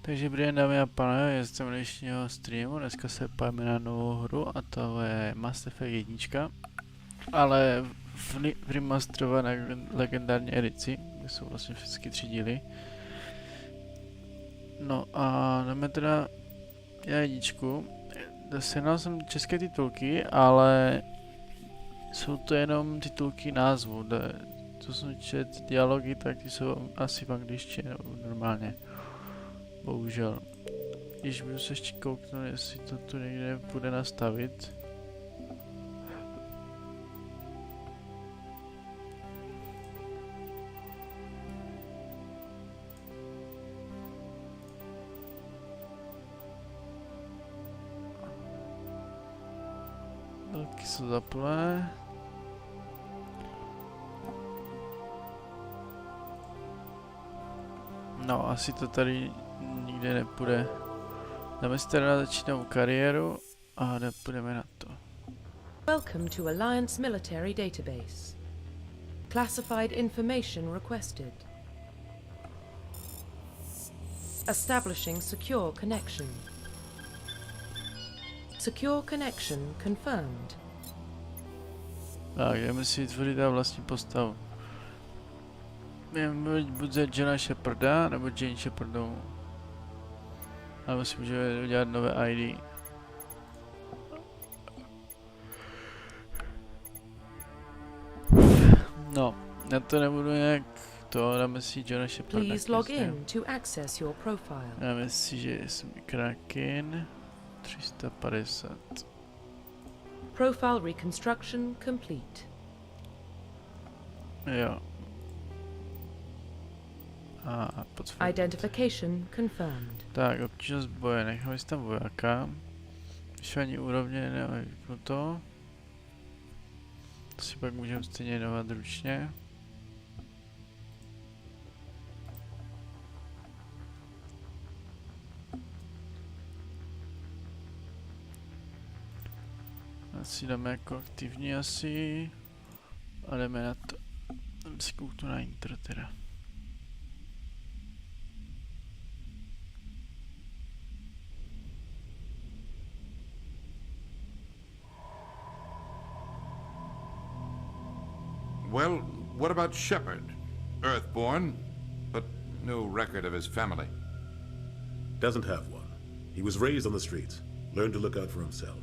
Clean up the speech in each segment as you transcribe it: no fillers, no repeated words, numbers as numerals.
Takže dobrý den, dámy a pánové, jezdím dnešního streamu, dneska se pojďme na novou hru a to je Mass Effect 1, ale v remasterované legendární edici, kde jsou vlastně všechny 3 díly. No a jdeme teda jedničku, sehnal jsem české titulky, ale jsou to jenom titulky názvu, co jsem četl dialogy, tak ty jsou asi v angličtině normálně. Bohužel. Když budu se ještě kouknout, jestli to tu někde bude nastavit. Taky jsou zaplené. No, asi to tady nikde nepůjde. Dáme si teda začínou kariéru a půjdeme na to. Welcome to Alliance Military Database. Classified information requested. Establishing secure connection. Secure connection confirmed. Tak, jdeme si vytvořit ta vlastní postavu. Buď za Johna Sheparda, nebo Jane Shepardovou. Ale si můžeme udělat nové ID. No, na to nebudu nějak to, dáme si Johna Sheparda. Please log in to access your profile. Dáme si, že jsem Kraken 350. Profile reconstruction complete. Jo. A potvrď. Identification confirmed. Tak, obtížnost boje, necháme si tam vojáka. Vyšování úrovně nevypnuto. To si pak můžeme stejně jmenovat ručně. Asi dáme jako aktivní asi. A jdeme na to. Jdeme si kouknout na intro teda. Well, what about Shepard? Earthborn, but no record of his family. Doesn't have one. He was raised on the streets. Learned to look out for himself.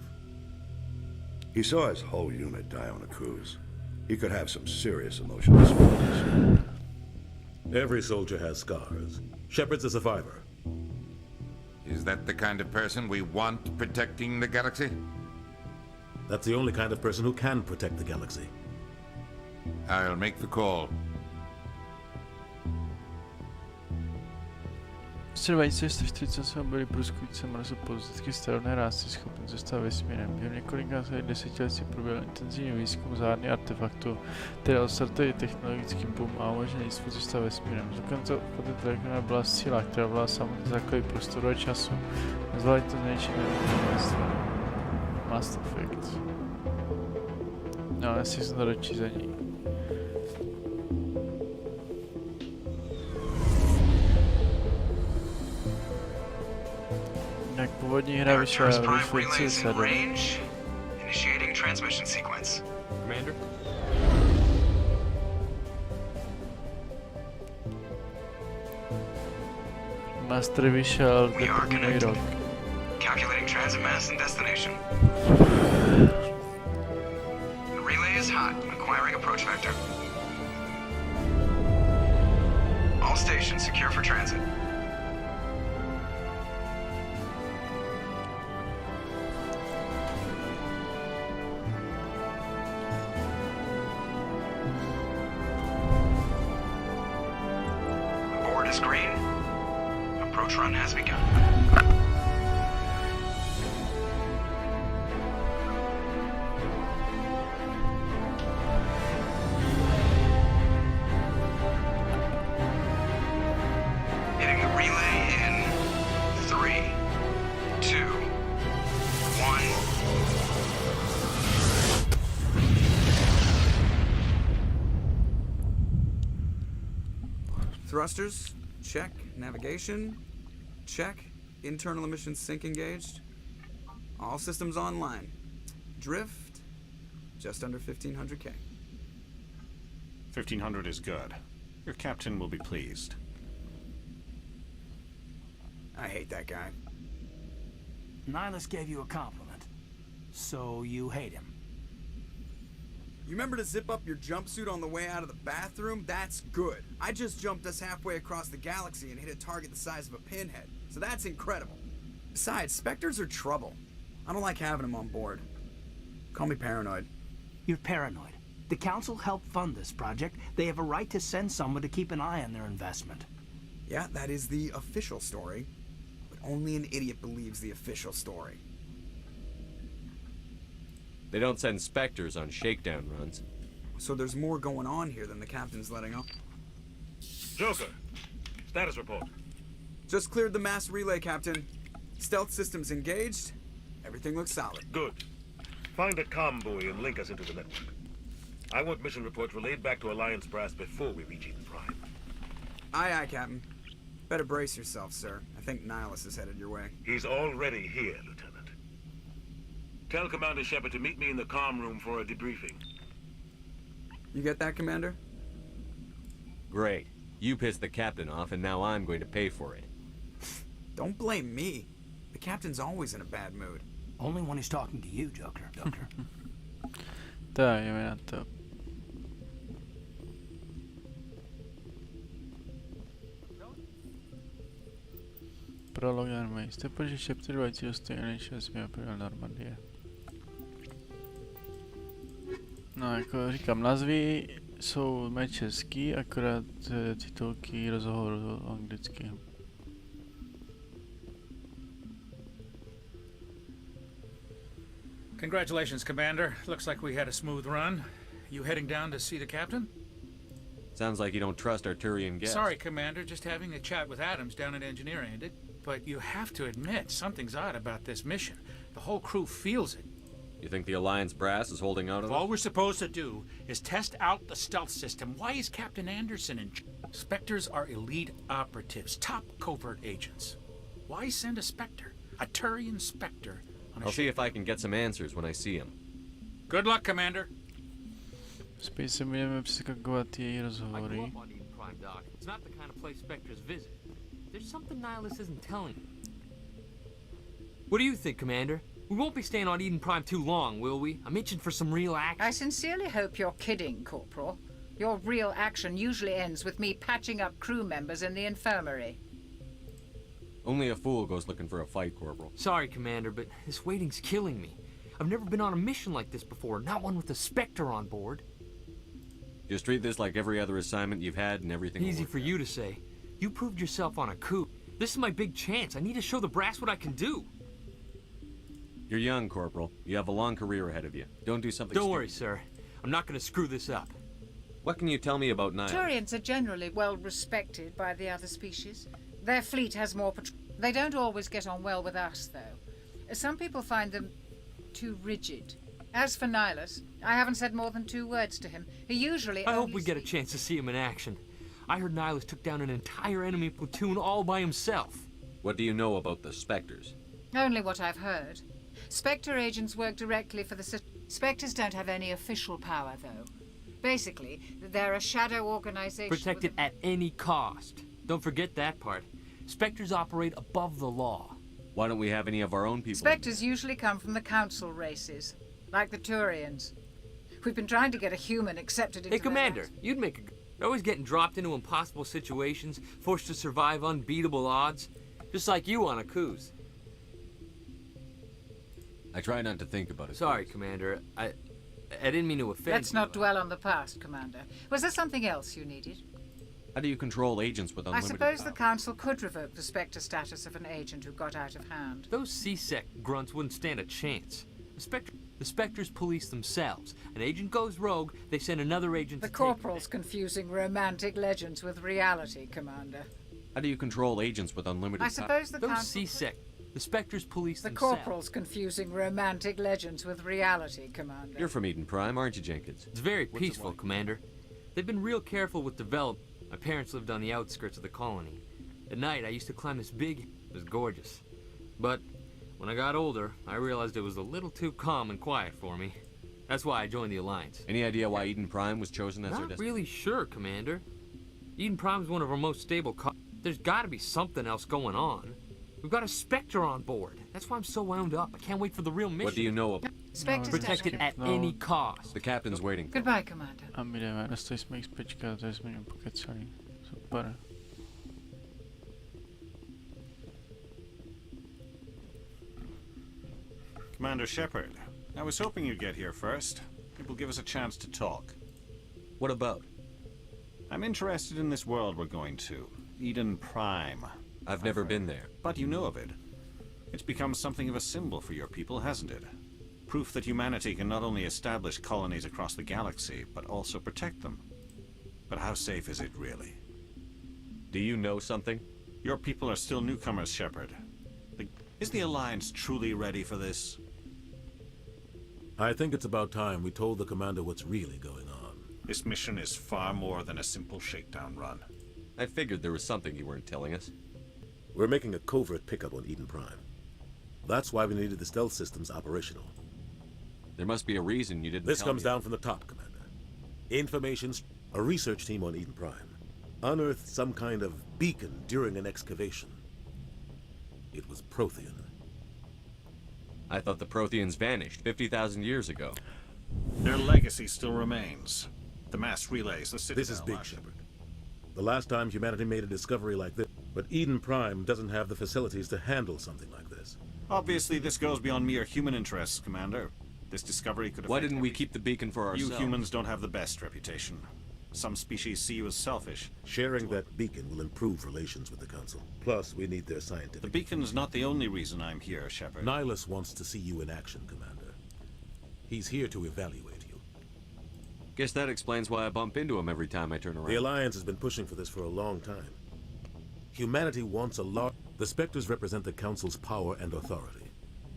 He saw his whole unit die on a cruise. He could have some serious emotional scars. Every soldier has scars. Shepard's a survivor. Is that the kind of person we want protecting the galaxy? That's the only kind of person who can protect the galaxy. I'll make the call. V roce 2048 byli průzkující Marsu poznatky starodné rásy schopné cestovat vesmírem. Během několika desetiletí proběhl intenzivní výzkum zádný artefaktu, který odstartuje technologický boom a umožňuje jistotu cestovat vesmírem. Dokonce telekomunikace byla síla, která byla samotný základ prostoru a času. Nazvali to největší Mass Effect. No, asi jsem to dočízení. Jak původní hra vyšla v roce 2007. Initiating transmission sequence. Commander? Master vyšel první rok. Calculating transit mass and destination. The relay is hot, acquiring approach vector. All stations secure for transit. Board is green. Approach run has begun. Hitting the relay in 3, 2, 1. Thrusters, check. Navigation, Check. Internal emissions sync engaged. All systems online. Drift, just under 1500K. 1500 is good. Your captain will be pleased. I hate that guy. Nihilus gave you a compliment. So you hate him. You remember to zip up your jumpsuit on the way out of the bathroom? That's good. I just jumped us halfway across the galaxy and hit a target the size of a pinhead, so that's incredible. Besides, Spectres are trouble. I don't like having them on board. Call me paranoid. You're paranoid. The Council helped fund this project. They have a right to send someone to keep an eye on their investment. Yeah, that is the official story. But only an idiot believes the official story. They don't send Spectres on shakedown runs. So there's more going on here than the captain's letting on. Joker, status report. Just cleared the mass relay, Captain. Stealth systems engaged. Everything looks solid. Good. Find a comm buoy and link us into the network. I want mission reports relayed back to Alliance Brass before we reach Eden Prime. Aye, aye, Captain. Better brace yourself, sir. I think Nihilus is headed your way. He's already here, Lieutenant. Tell Commander Shepard to meet me in the comm room for a debriefing. You get that, Commander? Great. You pissed the captain off, and now I'm going to pay for it. Don't blame me. The captain's always in a bad mood. Only when he's talking to you, Joker. Tak, jdeme na to. Prolog Armée. Jste pořídili chapter 26. April Normandie. No, jako říkám, názvy jsou mé český, akorát titulky rozhovoru anglicky. Congratulations, Commander. Looks like we had a smooth run. You heading down to see the captain? Sounds like you don't trust Arturian guests. Sorry, Commander. Just having a chat with Adams down at engineering ended. But you have to admit, something's odd about this mission. The whole crew feels it. You think the Alliance Brass is holding out on If us? all we're supposed to do is test out the stealth system, why is Captain Anderson in charge? Spectres are elite operatives, top covert agents. Why send a Spectre? A Turian Spectre on a I'll ship? see if I can get some answers when I see him. Good luck, Commander. Spíš se budeme přeskakovat její I rozhovory. grew up on Eden Prime, Doc. It's not the kind of place Spectres visit. There's something Nihilus isn't telling you. What do you think, Commander? We won't be staying on Eden Prime too long, will we? I'm itching for some real action. I sincerely hope you're kidding, Corporal. Your real action usually ends with me patching up crew members in the infirmary. Only a fool goes looking for a fight, Corporal. Sorry, Commander, but this waiting's killing me. I've never been on a mission like this before, not one with a Spectre on board. Just treat this like every other assignment you've had and everything will Easy work for out. you to say. You proved yourself on a coup. This is my big chance. I need to show the brass what I can do. You're young, Corporal. You have a long career ahead of you. Don't do something Don't worry, stupid. sir. I'm not going to screw this up. What can you tell me about Nihilus? Turians are generally well respected by the other species. Their fleet has more They don't always get on well with us, though. Some people find them too rigid. As for Nihilus, I haven't said more than 2 words to him. He usually I hope only we get a chance to see him in action. I heard Nihilus took down an entire enemy platoon all by himself. What do you know about the Spectres? Only what I've heard. Spectre agents work directly for the Spectres don't have any official power, though. Basically, they're a shadow organization Protected at any cost. Don't forget that part. Spectres operate above the law. Why don't we have any of our own people? Spectres usually come from the council races, like the Turians. We've been trying to get a human accepted into Hey, Commander, you'd make a... They're always getting dropped into impossible situations, forced to survive unbeatable odds. Just like you on a cruise. I try not to think about it. Sorry, Commander. I didn't mean to offend Let's you. not dwell on the past, Commander. Was there something else you needed? How do you control agents with I unlimited suppose power? the Council could revoke the Spectre status of an agent who got out of hand. Those CSEC grunts wouldn't stand a chance. The Spectres police themselves. An agent goes rogue, they send another agent The to take Corporal's confusing romantic legends with reality, Commander. How do you control agents with unlimited I power? suppose the Those Council... CSEC. The Spectres police The themselves. Corporal's confusing romantic legends with reality, Commander. You're from Eden Prime, aren't you, Jenkins? It's very peaceful, Commander. They've been real careful with development. My parents lived on the outskirts of the colony. At night, I used to climb this big... is gorgeous. But when I got older, I realized it was a little too calm and quiet for me. That's why I joined the Alliance. Any idea why Eden Prime was chosen as our Not destination? really sure, Commander. Eden Prime's one of our most stable There's gotta be something else going on. We've got a Spectre on board. That's why I'm so wound up. I can't wait for the real mission. What do you know about? Spectre's Protect it dead. at any cost. The captain's waiting. Goodbye, Commander. A my jdeme, nestali jsme jich spečkat, tady jsme jim pokecali. Super. Commander Shepard, I was hoping you'd get here first. It will give us a chance to talk. What about? I'm interested in this world we're going to. Eden Prime. I've never been there. But you know of it. It's become something of a symbol for your people, hasn't it? Proof that humanity can not only establish colonies across the galaxy, but also protect them. But how safe is it really? Do you know something? Your people are still newcomers, Shepard. Is the Alliance truly ready for this? I think it's about time we told the commander what's really going on. This mission is far more than a simple shakedown run. I figured there was something you weren't telling us. We're making a covert pickup on Eden Prime. That's why we needed the stealth systems operational. There must be a reason you didn't This tell comes me. down from the top, Commander. Information's a research team on Eden Prime unearthed some kind of beacon during an excavation. It was Prothean. I thought the Protheans vanished 50,000 years ago. Their legacy still remains. The mass relays, the Citadel. This is big, Shepard. The last time humanity made a discovery like this, but Eden Prime doesn't have the facilities to handle something like this. Obviously, this goes beyond mere human interests, Commander. This discovery could affect Why didn't we keep the beacon for ourselves? You humans don't have the best reputation. Some species see you as selfish. Sharing that beacon will improve relations with the Council. Plus, we need their scientific... The beacon's not the only reason I'm here, Shepard. Nihilus wants to see you in action, Commander. He's here to evaluate you. Guess that explains why I bump into him every time I turn around. The Alliance has been pushing for this for a long time. Humanity wants a lot. The Spectres represent the Council's power and authority.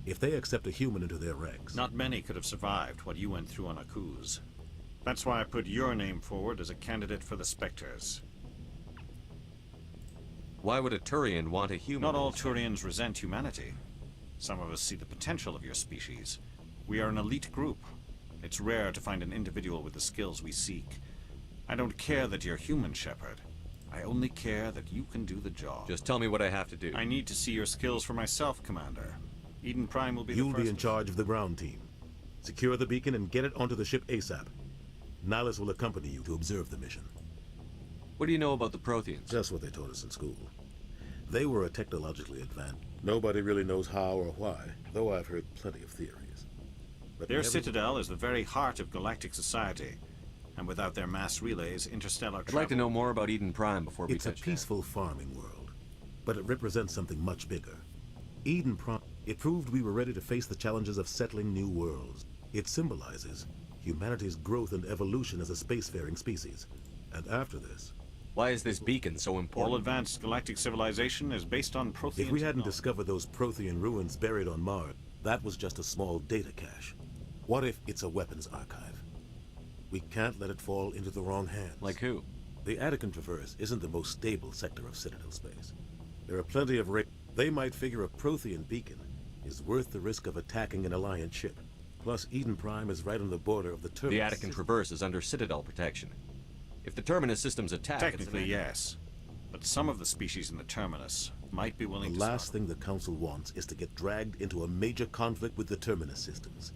If they accept a human into their ranks... Not many could have survived what you went through on Akuz. That's why I put your name forward as a candidate for the Spectres. Why would a Turian want a human? Not all Turians resent humanity. Some of us see the potential of your species. We are an elite group. It's rare to find an individual with the skills we seek. I don't care that you're human, Shepard. I only care that you can do the job. Just tell me what I have to do. I need to see your skills for myself, Commander. Eden Prime will be the You'll first... be in charge of the ground team. Secure the beacon and get it onto the ship ASAP. Nihilus will accompany you to observe the mission. What do you know about the Protheans? Just what they taught us in school. They were a technologically advanced. Nobody really knows how or why, though I've heard plenty of theories. But Their Citadel is the very heart of galactic society. And without their mass relays, interstellar I'd like to know more about Eden Prime before we It's a touch peaceful farming world, but it represents something much bigger. Eden Prime, it proved we were ready to face the challenges of settling new worlds. It symbolizes humanity's growth and evolution as a spacefaring species. And after this... Why is this beacon so important? All advanced galactic civilization is based on Prothean If we hadn't discovered those Prothean ruins buried on Mars, that was just a small data cache. What if it's a weapons archive? We can't let it fall into the wrong hands. Like who? The Attican Traverse isn't the most stable sector of Citadel space. There are plenty of They might figure a Prothean beacon is worth the risk of attacking an Alliance ship. Plus, Eden Prime is right on the border of the Terminus. The Attican Traverse is under Citadel protection. If the Terminus systems attack... Technically, yes. But some of the species in the Terminus might be willing The to... last thing the Council wants is to get dragged into a major conflict with the Terminus systems.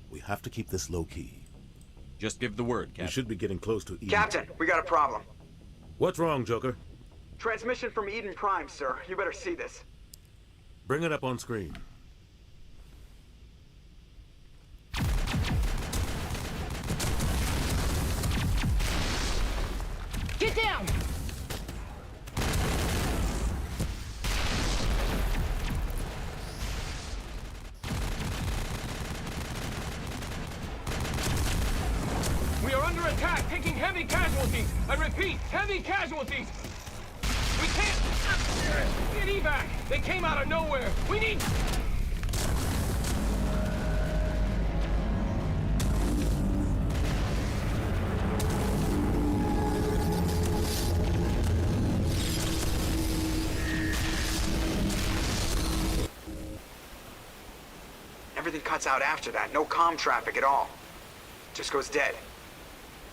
We have to keep this low-key. Just give the word, Captain. We should be getting close to Eden. Captain, we got a problem. What's wrong, Joker? Transmission from Eden Prime, sir. You better see this. Bring it up on screen. Get down! We are under attack, taking heavy casualties. I repeat, heavy casualties. We can't get evac. They came out of nowhere. We need... Everything cuts out after that. No comm traffic at all. Just goes dead.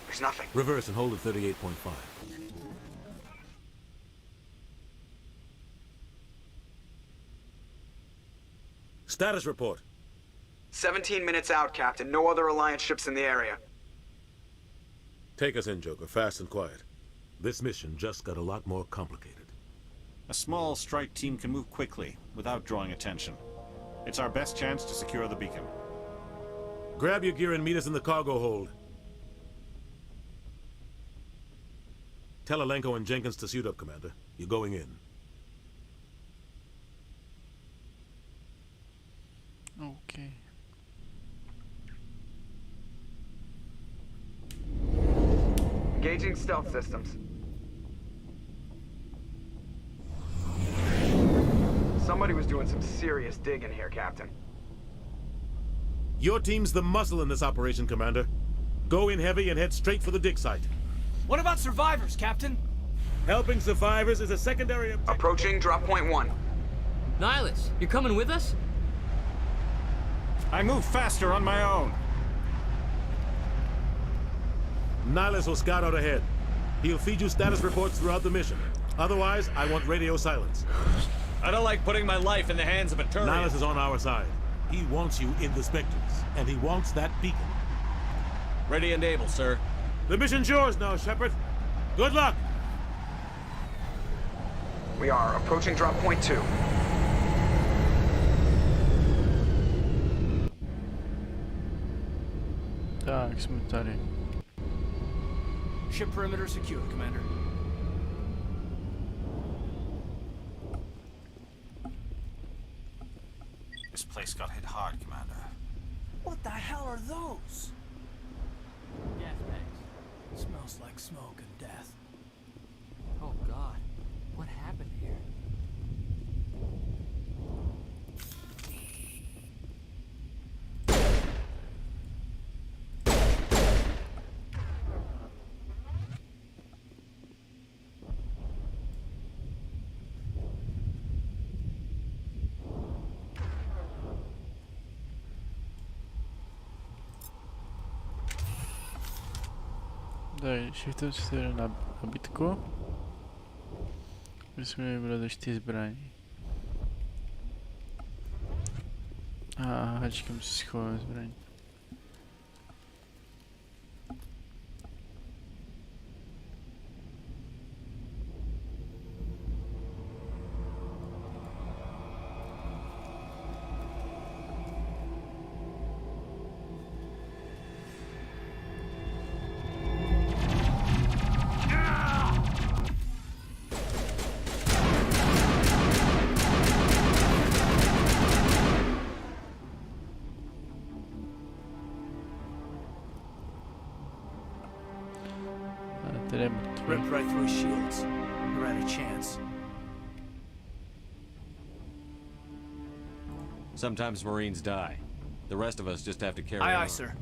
There's nothing. Reverse and hold at 38.5. Status report. 17 minutes out, Captain. No other Alliance ships in the area. Take us in, Joker, fast and quiet. This mission just got a lot more complicated. A small strike team can move quickly, without drawing attention. It's our best chance to secure the beacon. Grab your gear and meet us in the cargo hold. Tell Alenko and Jenkins to suit up, Commander. You're going in. Okay. Engaging stealth systems. Somebody was doing some serious digging here, Captain. Your team's the muscle in this operation, Commander. Go in heavy and head straight for the dig site. What about survivors, Captain? Helping survivors is a secondary objective. Approaching drop point 1. Nihilus, you coming with us? I move faster on my own. Nihilus will scout out ahead. He'll feed you status reports throughout the mission. Otherwise, I want radio silence. I don't like putting my life in the hands of a Turian. Nihilus is on our side. He wants you in the Spectres, and he wants that beacon. Ready and able, sir. The mission's yours now, Shepard. Good luck! We are approaching drop point 2. Tak, jsme tady. Ship perimeter secure, Commander. This place got hit hard, Commander. What the hell are those? Gas bags. Smells like smoke and death. Oh God, what happened here? Daj, shiftem si tady na bitku. Musíme vybrat ještě zbraní. A hačkem si schováme zbraní. Ripped right through his shields. Never had a chance. Sometimes Marines die. The rest of us just have to carry on. Aye, aye, sir.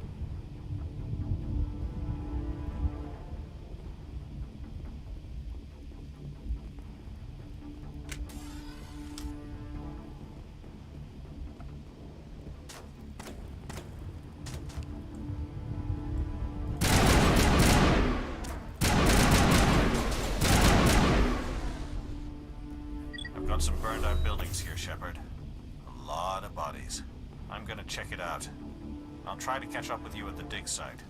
I've got some burned out buildings here, Shepard. A lot of bodies. I'm gonna check it out. I'll try to catch up with you at the dig site.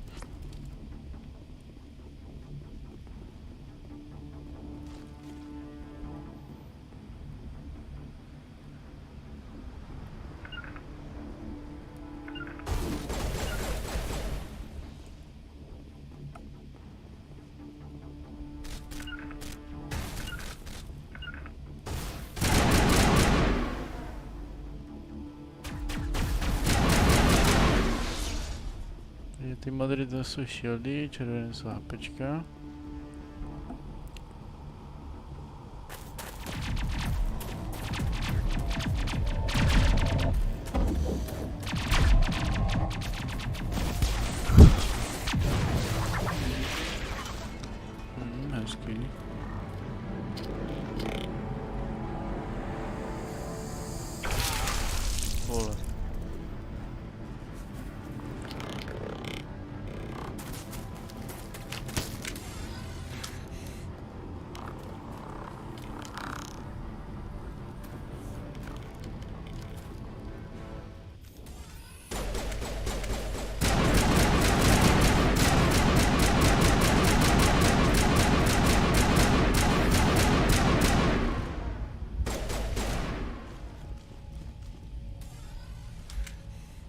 Ty modré to jsou shieldy, červené jsou HPčka. Hezký. Vole.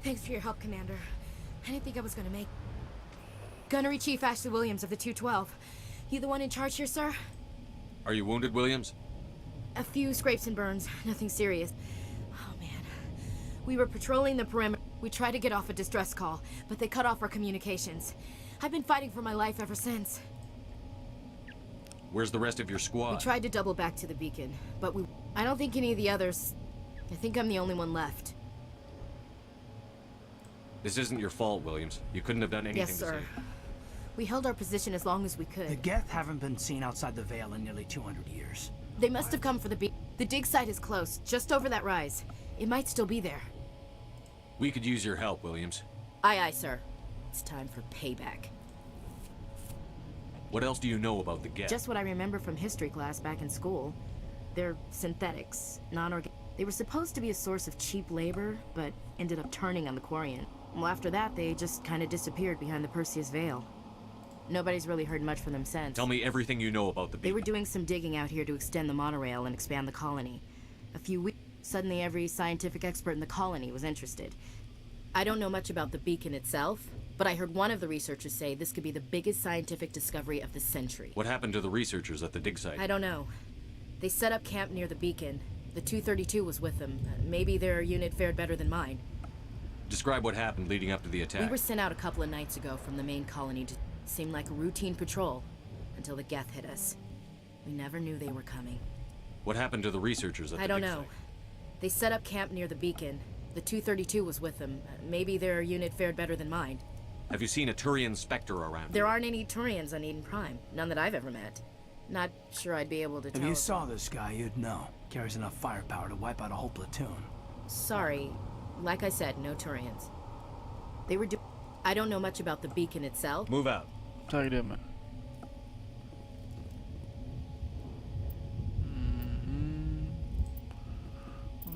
Thanks for your help, Commander. I didn't think I was gonna make... Gunnery Chief Ashley Williams of the 212. You the one in charge here, sir? Are you wounded, Williams? A few scrapes and burns. Nothing serious. Oh, man. We were patrolling the perimeter. We tried to get off a distress call, but they cut off our communications. I've been fighting for my life ever since. Where's the rest of your squad? We tried to double back to the beacon, but I don't think any of the others... I think I'm the only one left. This isn't your fault, Williams. You couldn't have done anything Yes, to sir. save. We held our position as long as we could. The Geth haven't been seen outside the Veil in nearly 200 years. They must have come for the The dig site is close, just over that rise. It might still be there. We could use your help, Williams. Aye, aye, sir. It's time for payback. What else do you know about the Geth? Just what I remember from history class back in school. They're synthetics, non-organic. They were supposed to be a source of cheap labor, but ended up turning on the Quarian. Well, after that, they just kind of disappeared behind the Perseus Veil. Nobody's really heard much from them since. Tell me everything you know about the They beacon. were doing some digging out here to extend the monorail and expand the colony. A few weeks, suddenly every scientific expert in the colony was interested. I don't know much about the beacon itself, but I heard one of the researchers say this could be the biggest scientific discovery of the century. What happened to the researchers at the dig site? I don't know. They set up camp near the beacon. The 232 was with them. Maybe their unit fared better than mine. Describe what happened leading up to the attack. We were sent out a couple of nights ago from the main colony to seem like a routine patrol until the Geth hit us. We never knew they were coming. What happened to the researchers at the I don't dig know. site? They set up camp near the beacon. The 232 was with them. Maybe their unit fared better than mine. Have you seen a Turian Spectre around? There aren't any Turians on Eden Prime. None that I've ever met. Not sure I'd be able to tell. If you saw this guy, you'd know. Carries enough firepower to wipe out a whole platoon. Sorry. Like I said, no Turians. They were I don't know much about the beacon itself. Move out. Tak jdeme.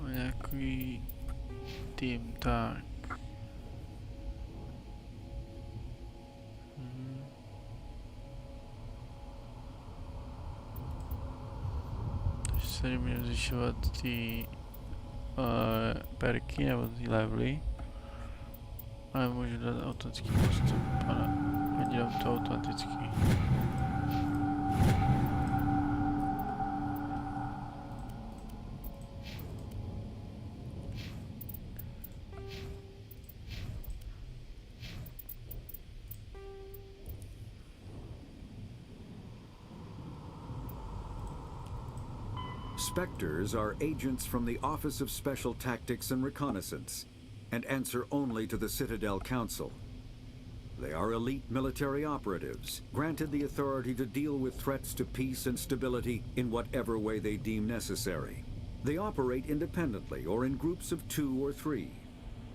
Nějaký tým, tak. Takže se jdeme zvyšovat ty perky nebo ty levely. Ale můžu dát automatický postup, ale dělám to automaticky. Spectres are agents from the Office of Special Tactics and Reconnaissance, and answer only to the Citadel Council. They are elite military operatives, granted the authority to deal with threats to peace and stability in whatever way they deem necessary. They operate independently or in groups of 2 or 3.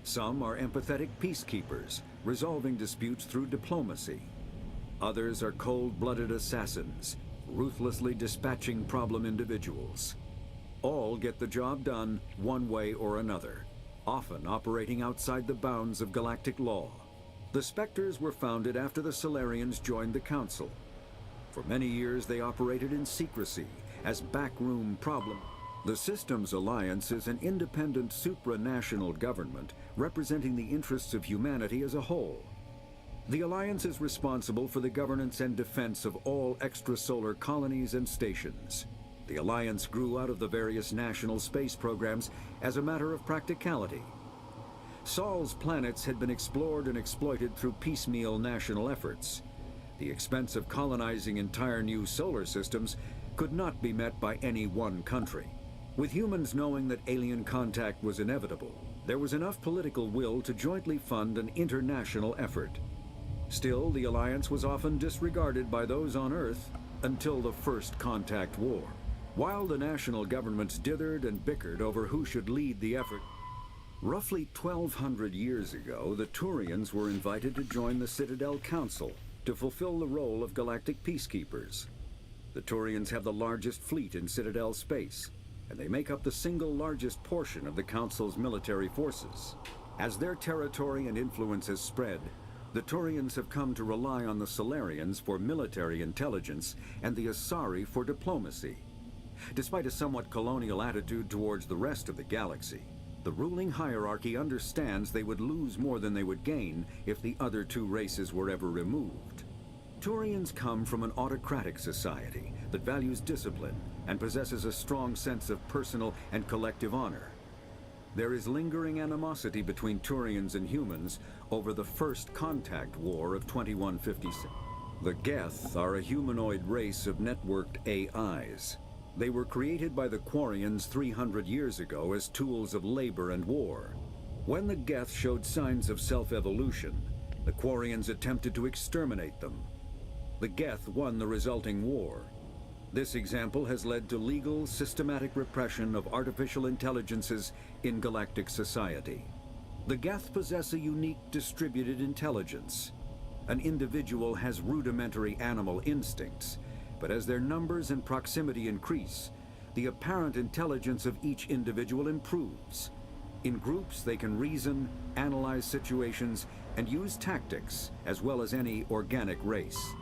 Some are empathetic peacekeepers, resolving disputes through diplomacy. Others are cold-blooded assassins, ruthlessly dispatching problem individuals. All get the job done one way or another, often operating outside the bounds of galactic law. The Spectres were founded after the Solarians joined the Council. For many years they operated in secrecy as backroom problem. The Systems Alliance is an independent supranational government representing the interests of humanity as a whole. The Alliance is responsible for the governance and defense of all extrasolar colonies and stations. The Alliance grew out of the various national space programs as a matter of practicality. Sol's planets had been explored and exploited through piecemeal national efforts. The expense of colonizing entire new solar systems could not be met by any one country. With humans knowing that alien contact was inevitable, there was enough political will to jointly fund an international effort. Still, the Alliance was often disregarded by those on Earth until the First Contact War. While the national governments dithered and bickered over who should lead the effort, roughly 1,200 years ago, the Turians were invited to join the Citadel Council to fulfill the role of galactic peacekeepers. The Turians have the largest fleet in Citadel space, and they make up the single largest portion of the Council's military forces. As their territory and influence has spread, the Turians have come to rely on the Solarians for military intelligence and the Asari for diplomacy. Despite a somewhat colonial attitude towards the rest of the galaxy, The ruling hierarchy understands they would lose more than they would gain if the other two races were ever removed. Turians come from an autocratic society that values discipline and possesses a strong sense of personal and collective honor. There is lingering animosity between Turians and humans over the First Contact War of 2156. The Geth are a humanoid race of networked AIs. They were created by the Quarians 300 years ago as tools of labor and war. When the Geth showed signs of self-evolution, the Quarians attempted to exterminate them. The Geth won the resulting war. This example has led to legal, systematic repression of artificial intelligences in galactic society. The Geth possess a unique distributed intelligence. An individual has rudimentary animal instincts, but as their numbers and proximity increase, the apparent intelligence of each individual improves. In groups, they can reason, analyze situations, and use tactics, as well as any organic race.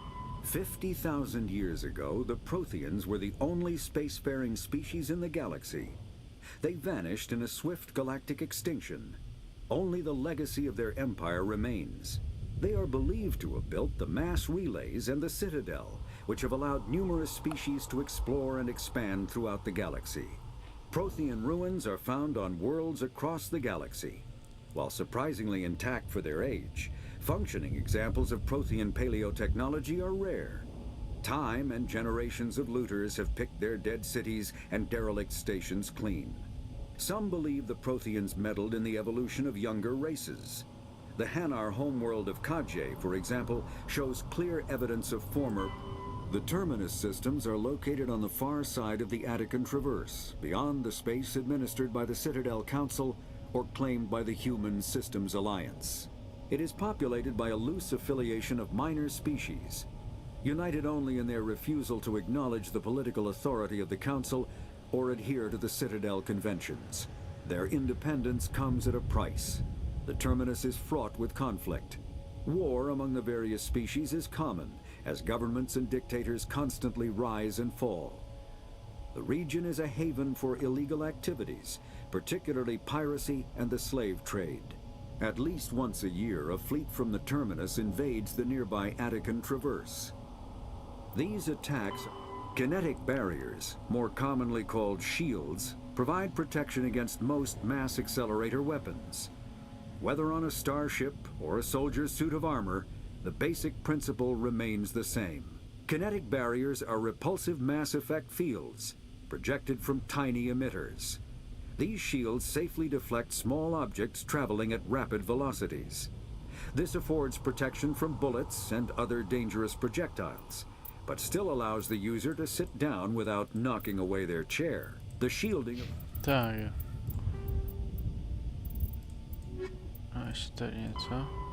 50,000 years ago, the Protheans were the only spacefaring species in the galaxy. They vanished in a swift galactic extinction. Only the legacy of their empire remains. They are believed to have built the mass relays and the Citadel, which have allowed numerous species to explore and expand throughout the galaxy. Prothean ruins are found on worlds across the galaxy. While surprisingly intact for their age, functioning examples of Prothean paleotechnology are rare. Time and generations of looters have picked their dead cities and derelict stations clean. Some believe the Protheans meddled in the evolution of younger races. The Hanar homeworld of Kajay, for example, shows clear evidence of former. The Terminus systems are located on the far side of the Attican Traverse, beyond the space administered by the Citadel Council or claimed by the Human Systems Alliance. It is populated by a loose affiliation of minor species, united only in their refusal to acknowledge the political authority of the Council or adhere to the Citadel conventions. Their independence comes at a price. The Terminus is fraught with conflict. War among the various species is common, as governments and dictators constantly rise and fall. The region is a haven for illegal activities, particularly piracy and the slave trade. At least once a year, a fleet from the Terminus invades the nearby Attican Traverse. These attacks, kinetic barriers, more commonly called shields, provide protection against most mass accelerator weapons. Whether on a starship or a soldier's suit of armor, the basic principle remains the same. Kinetic barriers are repulsive mass effect fields, projected from tiny emitters. These shields safely deflect small objects traveling at rapid velocities. This affords protection from bullets and other dangerous projectiles, but still allows the user to sit down without knocking away their chair. The shielding... Tak. A ještě tady něco.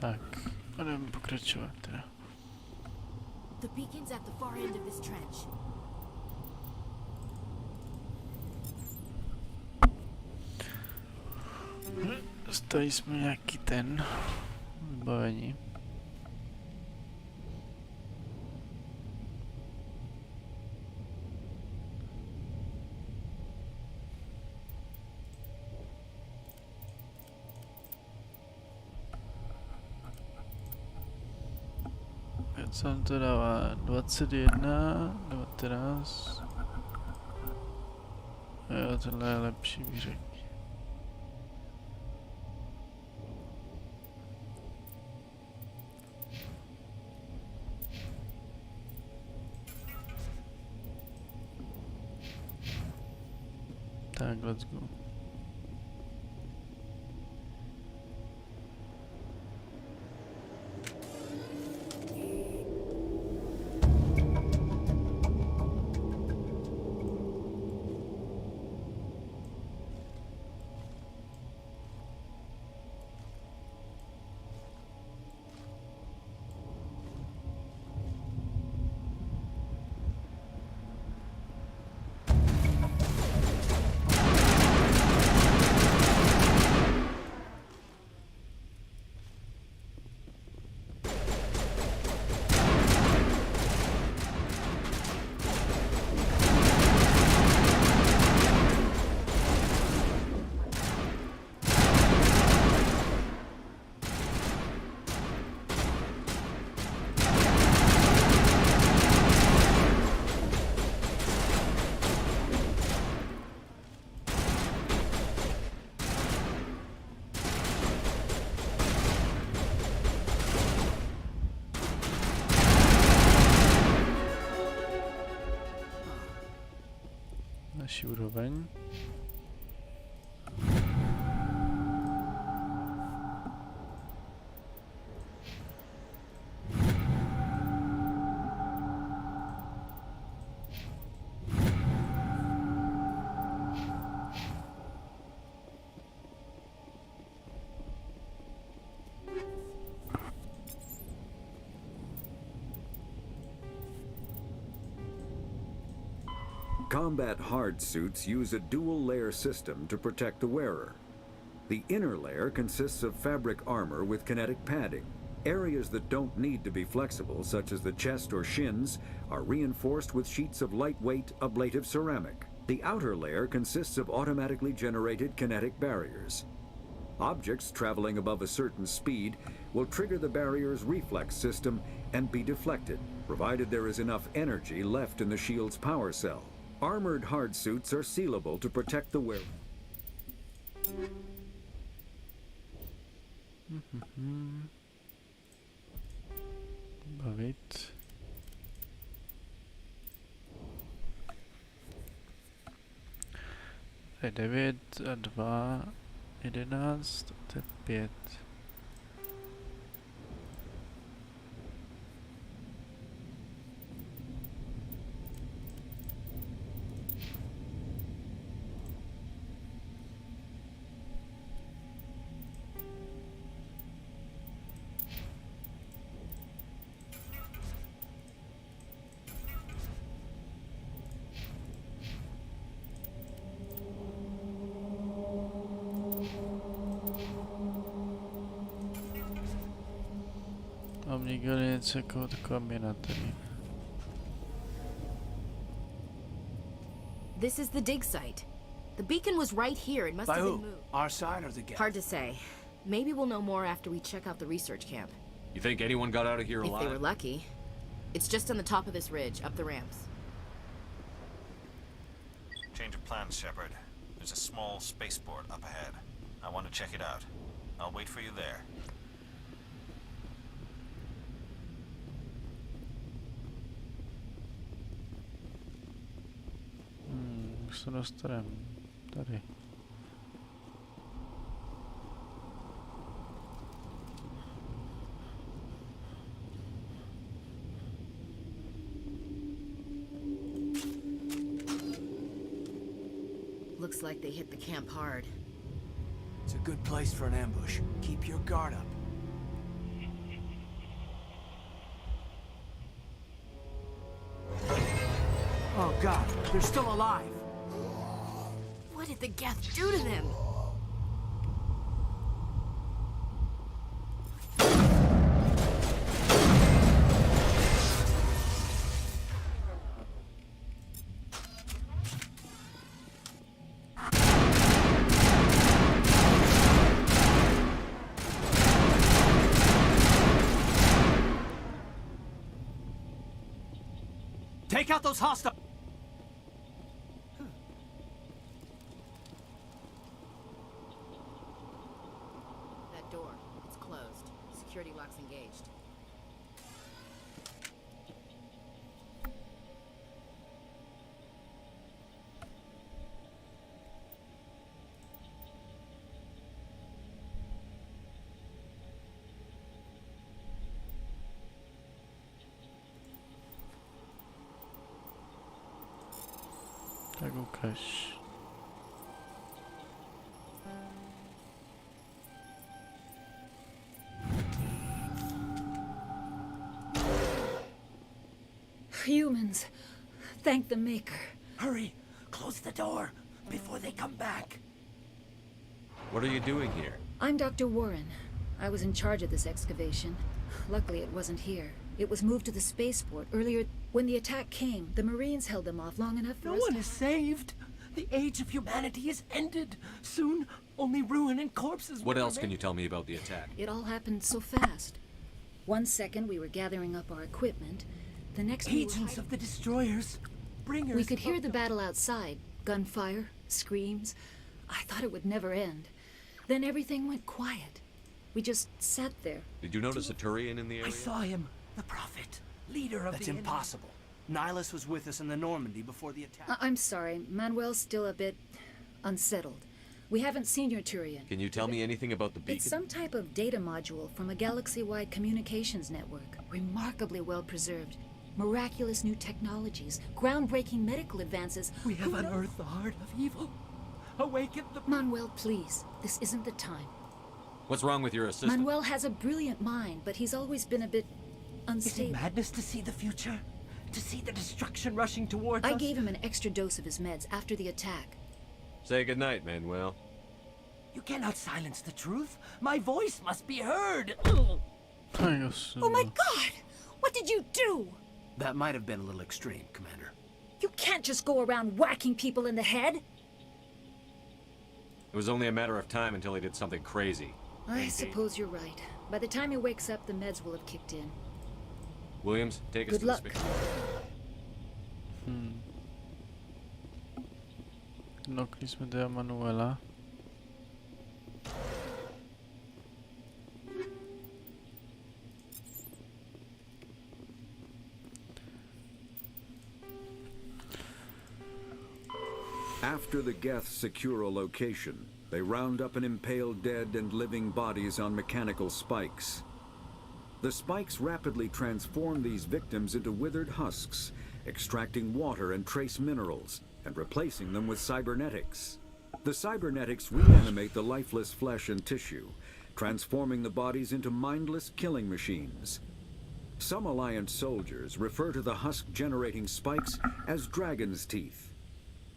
Tak, budeme pokračovat teda. The beacon's at the far end of this trench. Dostali jsme nějaký ten vybavení. Co nám to dává? 21, 19. Jo, tohle je lepší, bych řekl. Tak, let's go. Naší úroveň. Combat hard suits use a dual-layer system to protect the wearer. The inner layer consists of fabric armor with kinetic padding. Areas that don't need to be flexible, such as the chest or shins, are reinforced with sheets of lightweight, ablative ceramic. The outer layer consists of automatically generated kinetic barriers. Objects traveling above a certain speed will trigger the barrier's reflex system and be deflected, provided there is enough energy left in the shield's power cell. Armored hard suits are sealable to protect the wearer. Bavit. To je 9 a 2, 11, to je 5. Mám někdo něco jako taková měna tady. This is the dig site. The beacon was right here. It must By have who? been moved. Our side or the gas? Hard to say. Maybe we'll know more after we check out the research camp. You think anyone got out of here If alive? they were lucky. It's just on the top of this ridge, up the ramps. Change of plans, Shepard. There's a small spaceport up ahead. I want to check it out. I'll wait for you there. Už se dostaneme tady. Looks like they hit the camp hard. It's a good place for an ambush. Keep your guard up. God, they're still alive. What did the Geth do to them? Take out those hostiles! That door, it's closed. Security lock's engaged. Tak ukaż. Humans. Thank the Maker. Hurry! Close the door before they come back. What are you doing here? I'm Dr. Warren. I was in charge of this excavation. Luckily, it wasn't here. It was moved to the spaceport earlier. When the attack came, the Marines held them off long enough for No us one to... is saved. The age of humanity is ended. Soon, only ruin and corpses What will else can remain. you tell me about the attack? It all happened so fast. One second, we were gathering up our equipment. The next, Agents of the destroyers. Bringers. We could hear the battle outside. Gunfire, screams. I thought it would never end. Then everything went quiet. We just sat there. Did you notice a Turian in the area? I saw him. The Prophet. Leader of That's the impossible. Nihilus was with us in the Normandy before the attack. I'm sorry. Manuel's still a bit unsettled. We haven't seen your Turian. Can you tell me anything about the beacon? It's some type of data module from a galaxy-wide communications network. Remarkably well preserved. Miraculous new technologies. Groundbreaking medical advances. We have unearthed the heart of evil. Awaken the... Manuel, please. This isn't the time. What's wrong with your assistant? Manuel has a brilliant mind, but he's always been a bit Is it unstable. madness to see the future? To see the destruction rushing towards us? I gave him an extra dose of his meds after the attack. Say goodnight, Manuel. You cannot silence the truth. My voice must be heard. Oh my God! What did you do? That might have been a little extreme, Commander. You can't just go around whacking people in the head. It was only a matter of time until he did something crazy. I suppose you're right. By the time he wakes up, the meds will have kicked in. Williams, take us Good to luck. the space. Knokli jsme teda Manuela. After the Geth secure a location, they round up and impale dead and living bodies on mechanical spikes. The spikes rapidly transform these victims into withered husks, extracting water and trace minerals, and replacing them with cybernetics. The cybernetics reanimate the lifeless flesh and tissue, transforming the bodies into mindless killing machines. Some Alliance soldiers refer to the husk-generating spikes as dragon's teeth,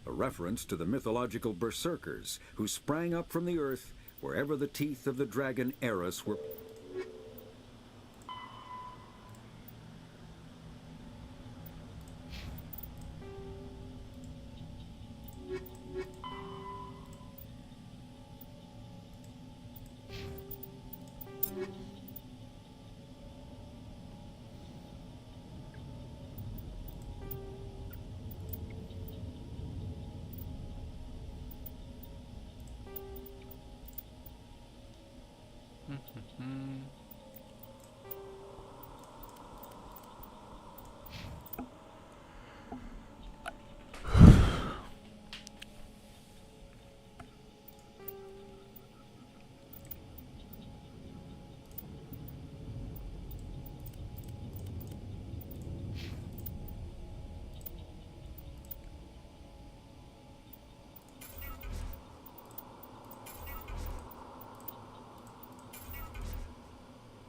a reference to the mythological berserkers who sprang up from the earth wherever the teeth of the dragon Eris were.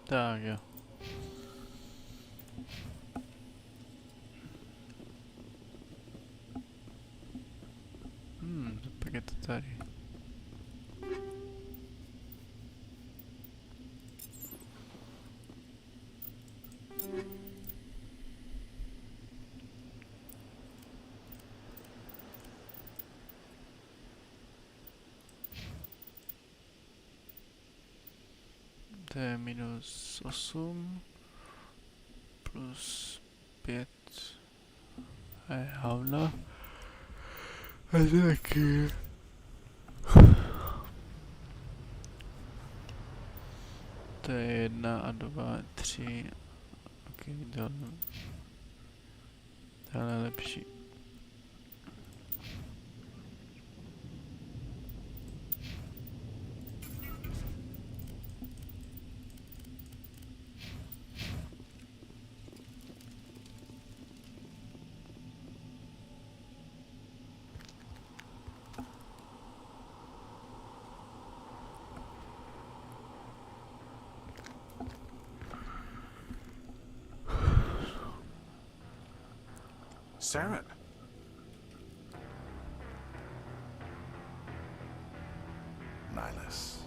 Tak jo. je to tady. To je -8 plus 5 a je havna. A to taky. To je 1 a 2, 3. Ok, tohle je lepší. Saren. Nihilus.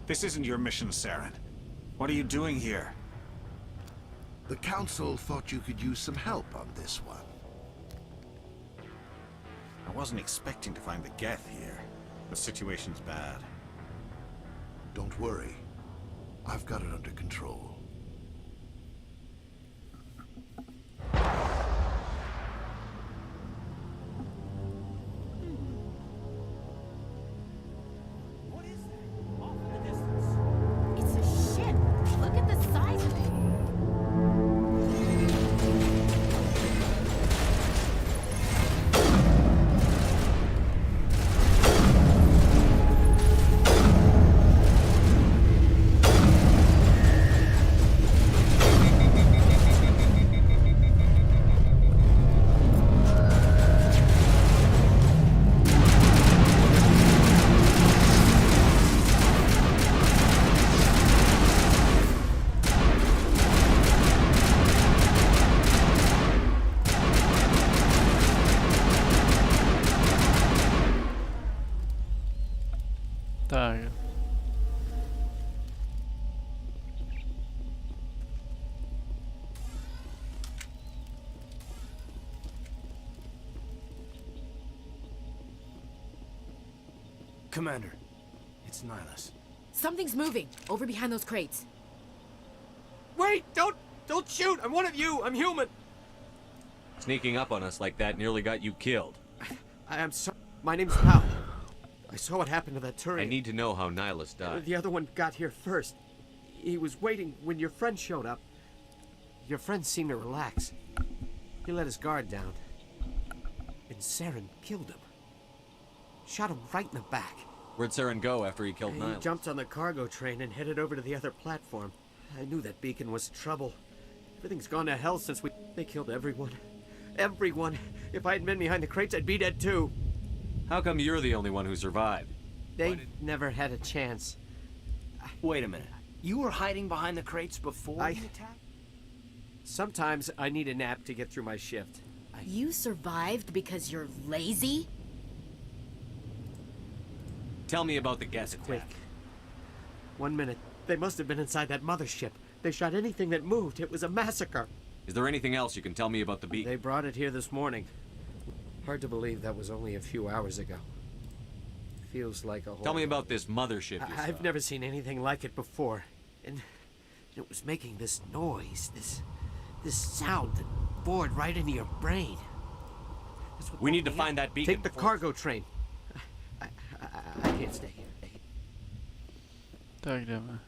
This isn't your mission, Saren. What are you doing here? The Council thought you could use some help on this one. I wasn't expecting to find the Geth here. The situation's bad. Don't worry. I've got it under control. Tak. Commander, it's Nihilus. Something's moving over behind those crates. Wait! Don't shoot! I'm one of you! I'm human! Sneaking up on us like that nearly got you killed. I'm sorry. My name's Powell. I saw what happened to that Turian. I need to know how Nihilus died. The other one got here first. He was waiting when your friend showed up. Your friend seemed to relax. He let his guard down. And Saren killed him. Shot him right in the back. Where'd Saren go after he killed He Nihilus? jumped on the cargo train and headed over to the other platform. I knew that beacon was trouble. Everything's gone to hell since They killed everyone. Everyone. If I had been behind the crates, I'd be dead too. How come you're the only one who survived? They never had a chance. Wait a minute. You were hiding behind the crates before the attack? Sometimes I need a nap to get through my shift. You survived because you're lazy? Tell me about the gas attack. Quick. 1 minute. They must have been inside that mothership. They shot anything that moved. It was a massacre. Is there anything else you can tell me about the beacon? They brought it here this morning. Hard to believe that was only a few hours ago. Feels like a whole... Tell me about this mothership you I've saw. never seen anything like it before. And it was making this noise, this sound that bored right into your brain. We need to find that beacon. Take the cargo train. I can't stay here. Tak jdeme.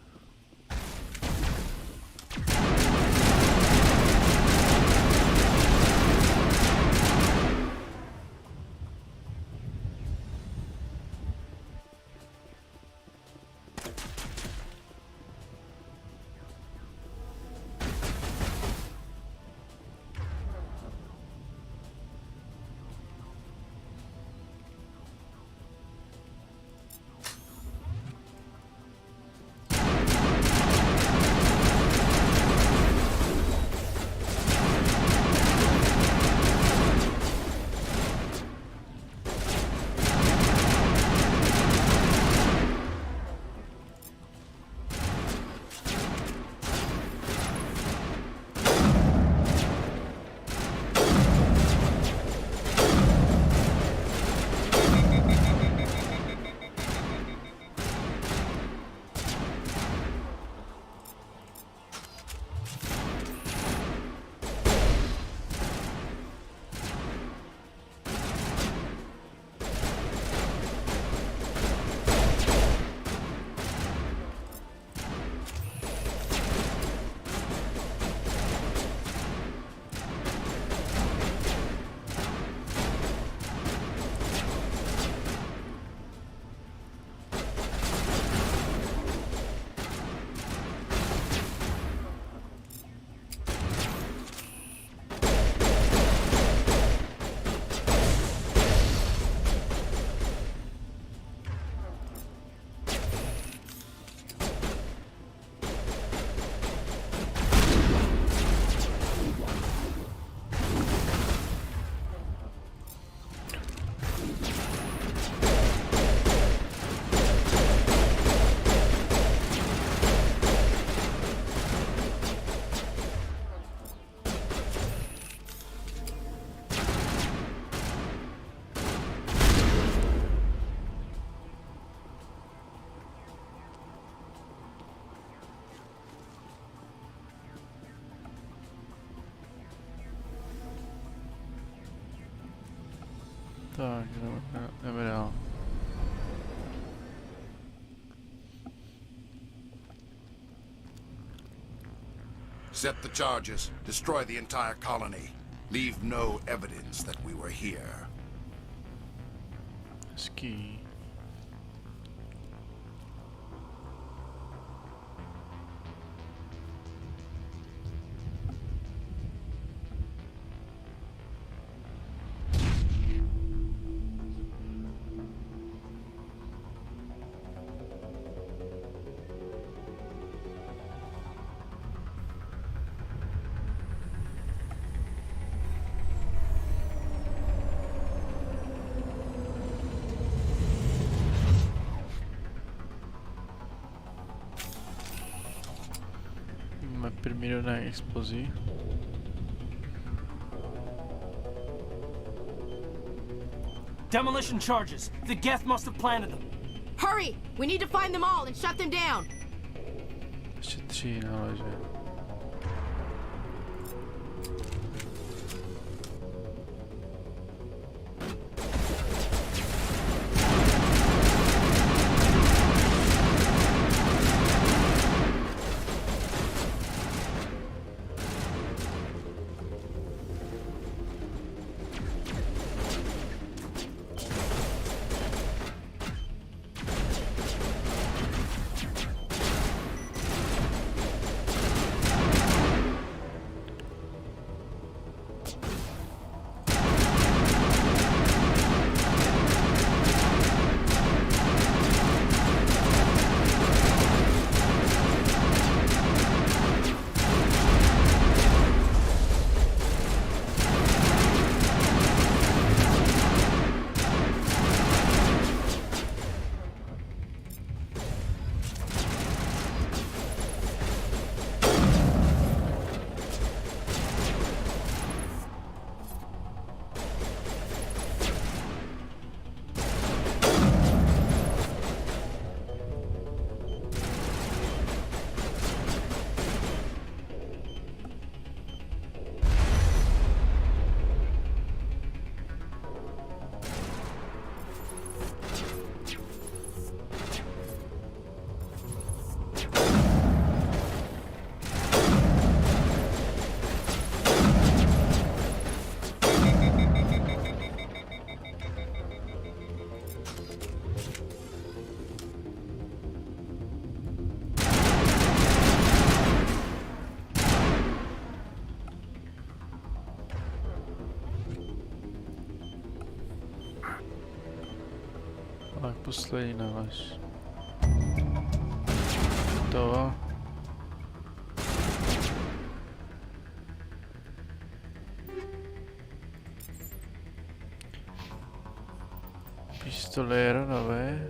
Tak, jdeme dál. Set the charges. Destroy the entire colony. Leave no evidence that we were here. Hezký. Máme primeiro na explosí. Demolition charges. The Geth must have planted them. Hurry! We need to find them all and shut them down. Ještě 3 na lože. Tak poslední náš. Gotovo. Pistolero nové.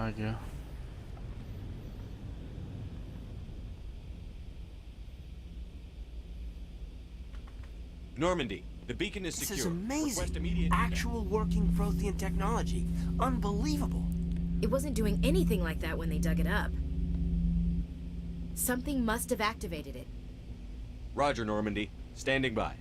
Tak jo. Normandy, the beacon is This secure. is amazing. Request immediate... Actual working Frothian technology. Unbelievable. It wasn't doing anything like that when they dug it up. Something must have activated it. Roger, Normandy. Standing by.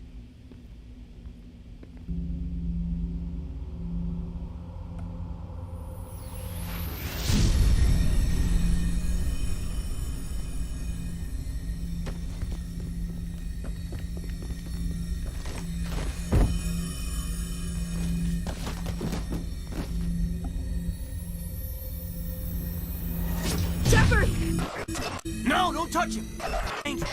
Shepard! No, don't touch him. Danger.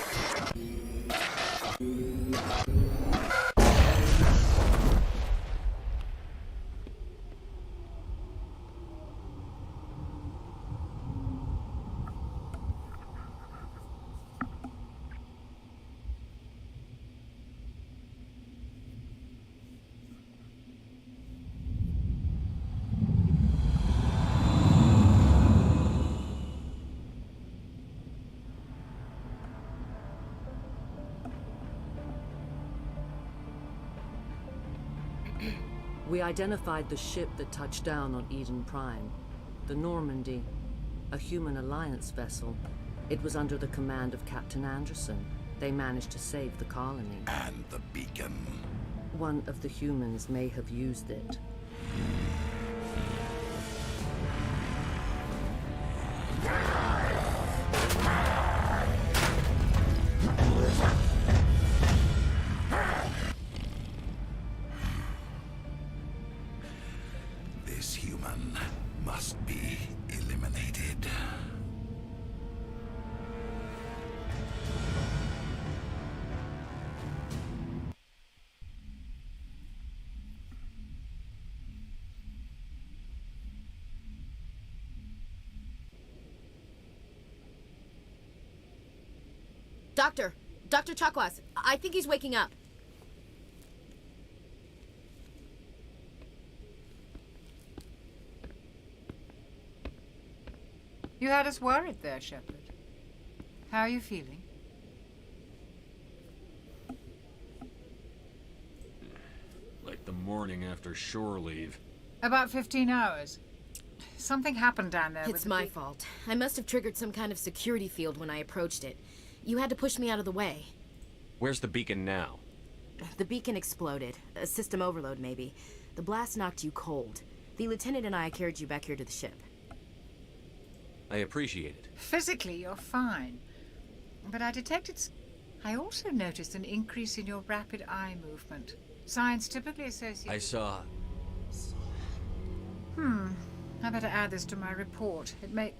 We identified the ship that touched down on Eden Prime. The Normandy. A human alliance vessel. It was under the command of Captain Anderson. They managed to save the colony. And the beacon. One of the humans may have used it. This human must be eliminated. Dr. Chakwas, I think he's waking up. You had us worried there, Shepard. How are you feeling? Like the morning after shore leave. About 15 hours. Something happened down there. It's my fault. I must have triggered some kind of security field when I approached it. You had to push me out of the way. Where's the beacon now? The beacon exploded. A system overload, maybe. The blast knocked you cold. The lieutenant and I carried you back here to the ship. I appreciate it. Physically, you're fine. But I detected... I also noticed an increase in your rapid eye movement. Signs typically associated... I saw... I better add this to my report. It may...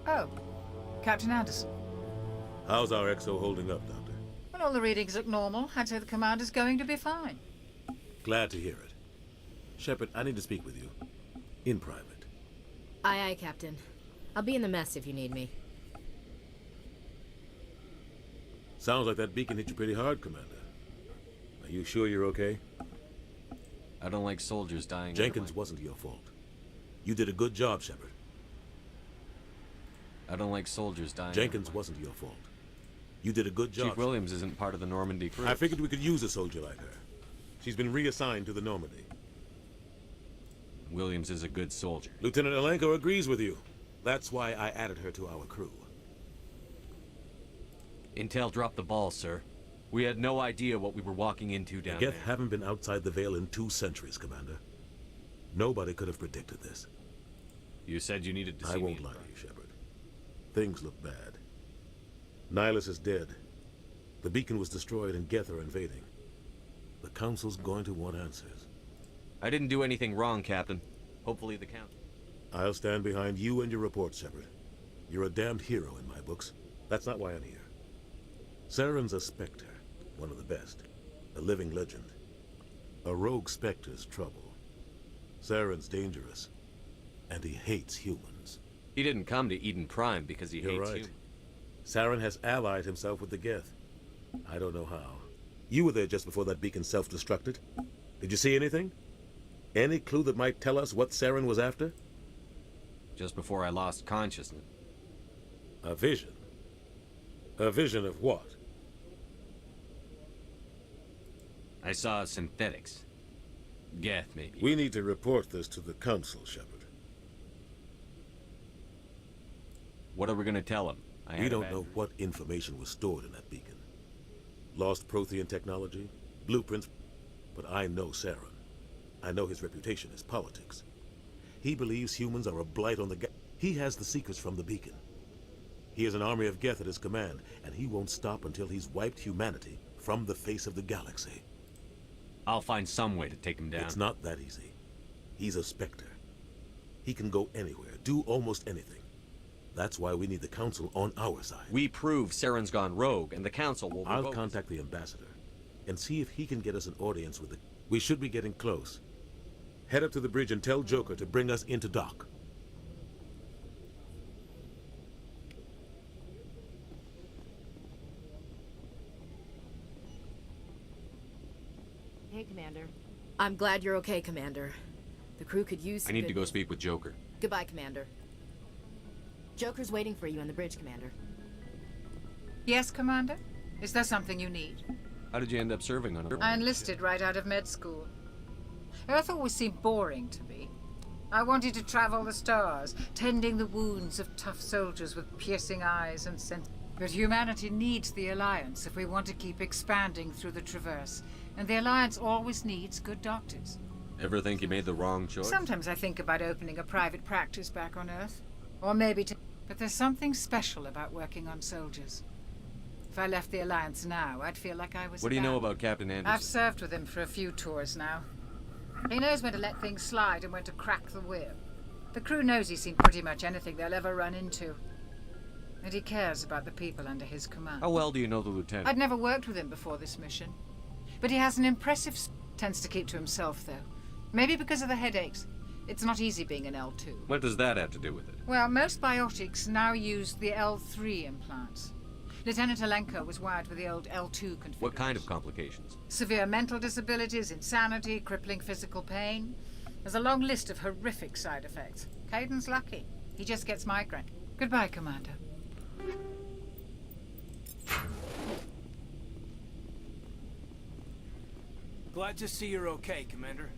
Oh. Captain Anderson. How's our XO holding up, Doctor? Well, all the readings look normal. I'd say the commander's going to be fine. Glad to hear it. Shepard, I need to speak with you. In private. Aye, aye, Captain. I'll be in the mess if you need me. Sounds like that beacon hit you pretty hard, Commander. Are you sure you're okay? I don't like soldiers dying. Jenkins wasn't your fault. You did a good job, Shepard. I don't like soldiers dying. Jenkins wasn't your fault. You did a good job. Chief Williams isn't part of the Normandy crew. I figured we could use a soldier like her. She's been reassigned to the Normandy. Williams is a good soldier. Lieutenant Alenko agrees with you. That's why I added her to our crew. Intel dropped the ball, sir. We had no idea what we were walking into down Geth there. haven't been outside the Veil in 2 centuries, Commander. Nobody could have predicted this. You said you needed to see I won't lie to you, Shepard. Things look bad. Nihilus is dead. The beacon was destroyed and Geth are invading. The Council's going to want answers. I didn't do anything wrong, Captain. Hopefully the Council... I'll stand behind you and your report, Shepard. You're a damned hero in my books. That's not why I'm here. Saren's a Spectre, one of the best. A living legend. A rogue Spectre's trouble. Saren's dangerous, and he hates humans. He didn't come to Eden Prime because he You're hates right. humans. Saren has allied himself with the Geth. I don't know how. You were there just before that beacon self-destructed. Did you see anything? Any clue that might tell us what Saren was after? just before I lost consciousness. A vision? A vision of what? I saw synthetics. Geth, maybe. We need to report this to the Council, Shepard. What are we gonna tell him? We don't know what information was stored in that beacon. Lost Prothean technology, blueprints, but I know Saren. I know his reputation is politics. He believes humans are a blight on the He has the secrets from the beacon. He has an army of Geth at his command, and he won't stop until he's wiped humanity from the face of the galaxy. I'll find some way to take him down. It's not that easy. He's a Spectre. He can go anywhere, do almost anything. That's why we need the Council on our side. We prove Saren's gone rogue, and the Council will I'll revoke contact the Ambassador and see if he can get us an audience with the... We should be getting close. Head up to the bridge and tell Joker to bring us into dock. Hey, Commander. I'm glad you're okay, Commander. The crew could use I some need good to go news. speak with Joker. Goodbye, Commander. Joker's waiting for you on the bridge, Commander. Yes, Commander? Is there something you need? How did you end up serving on I enlisted right out of med school. Earth always seemed boring to me. I wanted to travel the stars, tending the wounds of tough soldiers with piercing eyes and sense. But humanity needs the Alliance if we want to keep expanding through the Traverse. And the Alliance always needs good doctors. Ever think you made the wrong choice? Sometimes I think about opening a private practice back on Earth. Or maybe to... But there's something special about working on soldiers. If I left the Alliance now, I'd feel like I was... What do you know about Captain Anderson? I've served with him for a few tours now. He knows when to let things slide and when to crack the whip. The crew knows he's seen pretty much anything they'll ever run into. And he cares about the people under his command. How well do you know the Lieutenant? I'd never worked with him before this mission. But he has an impressive... Tends to keep to himself, though. Maybe because of the headaches. It's not easy being an L2. What does that have to do with it? Well, most biotics now use the L3 implants. Lieutenant Alenko was wired with the old L2 configuration. What kind of complications? Severe mental disabilities, insanity, crippling physical pain. There's a long list of horrific side effects. Caden's lucky. He just gets migraine. Goodbye, Commander. Glad to see you're okay, Commander.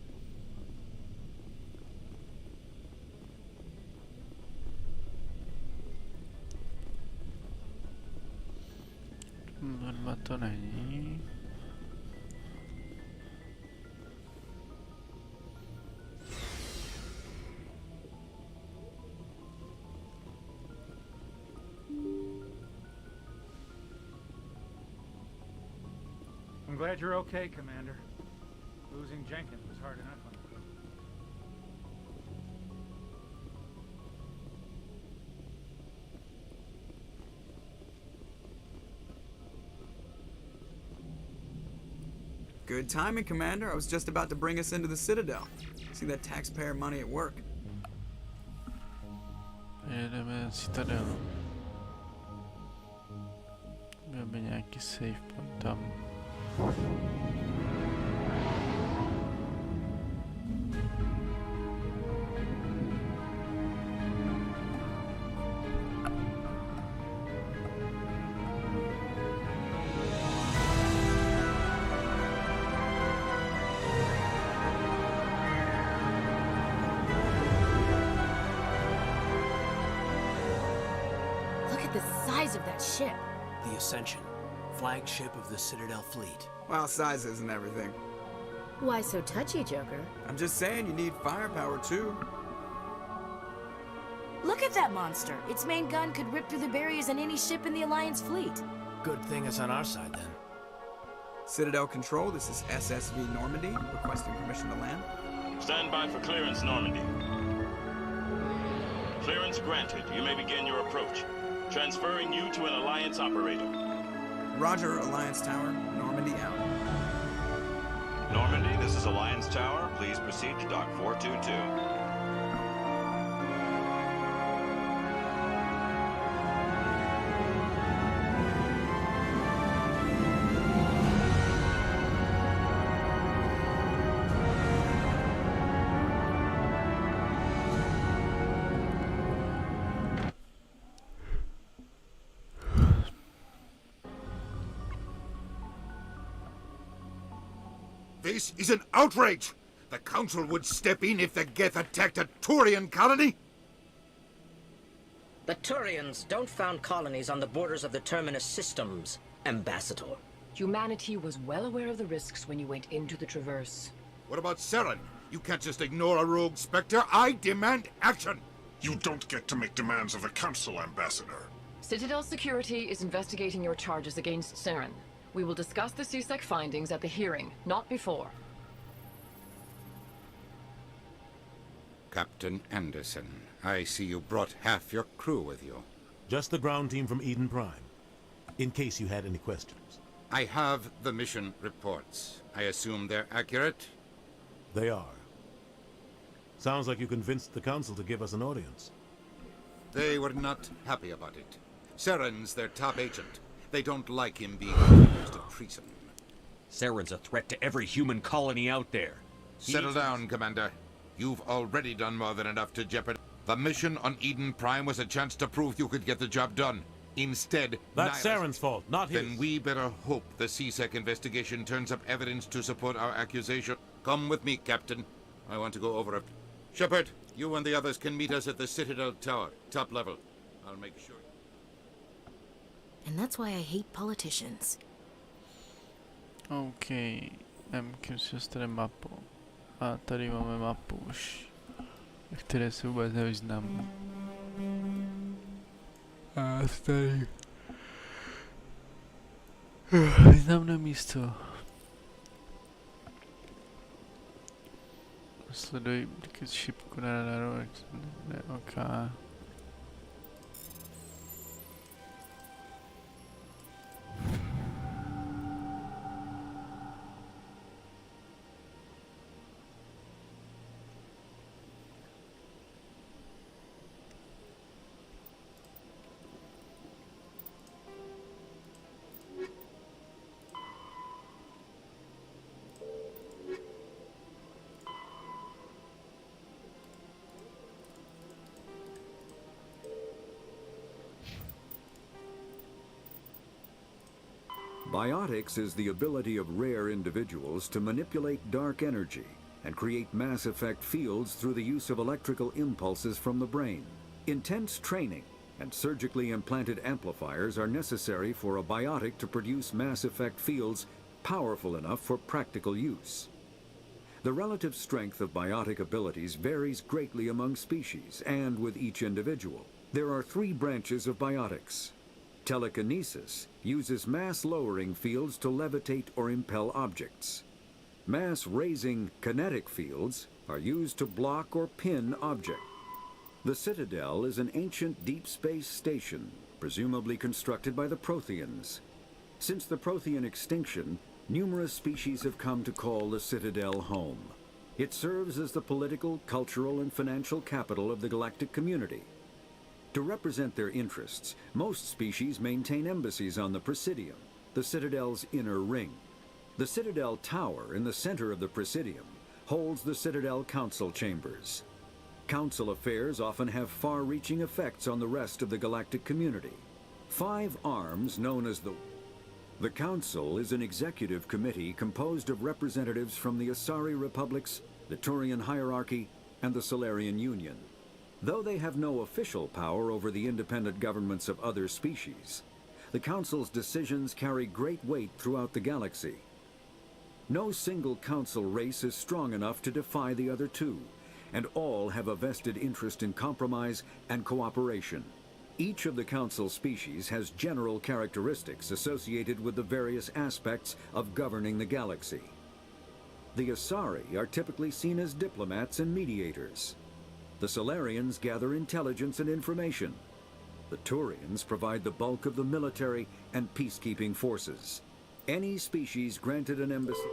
To není. I'm glad you're okay, Commander. Losing Jenkins was hard enough on you. Good timing, Commander. I was just about to bring us into the Citadel. See that taxpayer money at work. Jedeme Citadel. Máme nějaký safe point tam. Look at the size of that ship. The Ascension, flagship of the Citadel fleet. Well, size isn't everything. Why so touchy, Joker? I'm just saying you need firepower, too. Look at that monster. Its main gun could rip through the barriers in any ship in the Alliance fleet. Good thing it's on our side, then. Citadel Control, this is SSV Normandy, requesting permission to land. Stand by for clearance, Normandy. Clearance granted. You may begin your approach. Transferring you to an Alliance operator. Roger, Alliance Tower. Normandy out. Normandy, this is Alliance Tower. Please proceed to Dock 422. This is an outrage! The Council would step in if the Geth attacked a Turian colony? The Turians don't found colonies on the borders of the Terminus systems, Ambassador. Humanity was well aware of the risks when you went into the Traverse. What about Saren? You can't just ignore a rogue Spectre. I demand action! You don't get to make demands of the Council, Ambassador. Citadel Security is investigating your charges against Saren. We will discuss the CSEC findings at the hearing, not before. Captain Anderson, I see you brought half your crew with you. Just the ground team from Eden Prime, in case you had any questions. I have the mission reports. I assume they're accurate? They are. Sounds like you convinced the Council to give us an audience. They were not happy about it. Saren's their top agent. They don't like him being accused of treason. Saren's a threat to every human colony out there. Settle down, Commander. You've already done more than enough to jeopardize. The mission on Eden Prime was a chance to prove you could get the job done. Instead, that's Saren's fault, not his. Then we better hope the CSEC investigation turns up evidence to support our accusation. Come with me, Captain. I want to go over it. Shepard, you and the others can meet us at the Citadel Tower, top level. I'll make sure. And that's why I hate politicians. OK, MQ si dostane mapu. A tady máme mapu už, ve které se vůbec nevyznám. A tady významné místo. Sleduj šipku na radaru, ne, OK. Biotics is the ability of rare individuals to manipulate dark energy and create mass effect fields through the use of electrical impulses from the brain. Intense training and surgically implanted amplifiers are necessary for a biotic to produce mass effect fields powerful enough for practical use. The relative strength of biotic abilities varies greatly among species and with each individual. There are 3 branches of biotics. Telekinesis uses mass-lowering fields to levitate or impel objects. Mass-raising kinetic fields are used to block or pin objects. The Citadel is an ancient deep space station, presumably constructed by the Protheans. Since the Prothean extinction, numerous species have come to call the Citadel home. It serves as the political, cultural, and financial capital of the galactic community. To represent their interests, most species maintain embassies on the Presidium, the Citadel's inner ring. The Citadel Tower in the center of the Presidium holds the Citadel Council chambers. Council affairs often have far-reaching effects on the rest of the galactic community. 5 arms known as the Council is an executive committee composed of representatives from the Asari Republics, the Turian Hierarchy, and the Solarian Union. Though they have no official power over the independent governments of other species, the Council's decisions carry great weight throughout the galaxy. No single Council race is strong enough to defy the other 2, and all have a vested interest in compromise and cooperation. Each of the Council species has general characteristics associated with the various aspects of governing the galaxy. The Asari are typically seen as diplomats and mediators. The Solarians gather intelligence and information. The Turians provide the bulk of the military and peacekeeping forces. Any species granted an embassy...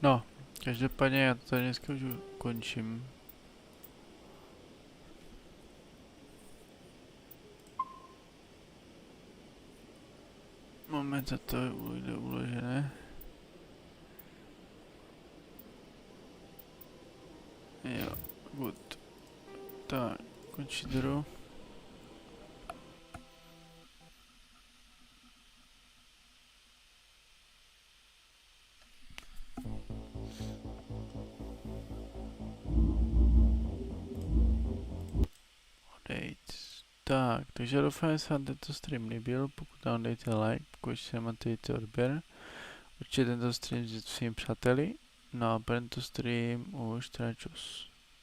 No, každopádně já to tady dneska už končím. Moment, a to je uložené. Jo, good. Tak, considero. Tak, takže doufám, že se vám tento stream líbil, pokud vám dejte like, pokud ještě nemáte dejte odběr, určitě tento stream s svými přáteli, no a pro tento stream už teda čus.